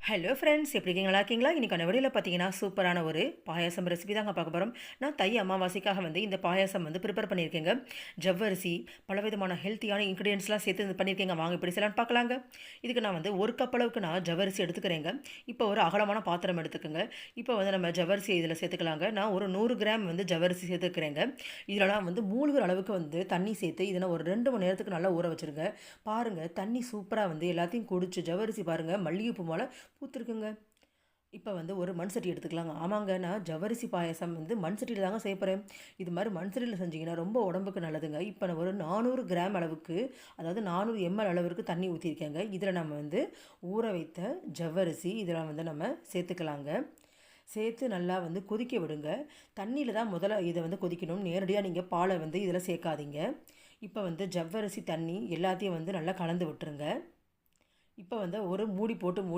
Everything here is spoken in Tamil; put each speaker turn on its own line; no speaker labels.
ஹலோ ஃப்ரெண்ட்ஸ், எப்படி இருக்கீங்க? நல்லா இருக்கீங்களா? இன்றைக்கான வீடியோவில் பார்த்தீங்கன்னா சூப்பரான ஒரு பாயாசம் ரெசிபி தாங்க பார்க்க போகிறோம். நான் தை அமாவாசைக்காக இந்த பாயாசம் ப்ரிப்பேர் பண்ணியிருக்கேங்க. ஜவ்வரிசி, பலவிதமான ஹெல்த்தியான இன்க்ரீடியன்ஸ்லாம் சேர்த்து பண்ணியிருக்கேங்க. வாங்க இப்படி செய்யலான்னு பார்க்கலாங்க. இதுக்கு நான் ஒரு கப் அளவுக்கு நான் ஜவ்வரிசி எடுத்துக்கிறேங்க. இப்போ ஒரு அகலமான பாத்திரம் எடுத்துக்கோங்க. இப்போ நம்ம ஜவ்வரிசி இதில் சேர்த்துக்கலாங்க. நான் ஒரு 100 கிராம் ஜவ்வரிசி சேர்த்துக்கிறேங்க. இதெல்லாம் மூழ்கிற அளவுக்கு தண்ணி சேர்த்து இதை ஒரு 2 மணி நேரத்துக்கு நல்லா ஊற வச்சுருங்க. பாருங்கள், தண்ணி சூப்பராக எல்லாத்தையும் குடிச்சு ஜவ்வரிசி பாருங்கள் மல்லிகைப்பூ போல் பூத்துருக்குங்க. இப்போ ஒரு மண் சட்டி எடுத்துக்கலாங்க. ஆமாங்க, நான் ஜவ்வரிசி பாயசம் மண் சட்டியில் தாங்க செய்ய போகிறேன். இது மாதிரி மண் சட்டியில் செஞ்சிங்கன்னா ரொம்ப உடம்புக்கு நல்லதுங்க. இப்போ நான் ஒரு 400 கிராம் அளவுக்கு, அதாவது 400 ml அளவுக்கு தண்ணி ஊற்றிருக்கேங்க. இதில் நம்ம ஊற வைத்த ஜவ்வரிசி இதில் நம்ம சேர்த்துக்கலாங்க. சேர்த்து நல்லா கொதிக்க விடுங்க. தண்ணியில் தான் முதல்ல இதை கொதிக்கணும். நேரடியாக நீங்கள் பாலை இதில் சேர்க்காதீங்க. இப்போ ஜவ்வரிசி தண்ணி எல்லாத்தையும் நல்லா கலந்து விட்டுருங்க. இப்போ ஒரு மூடி போட்டு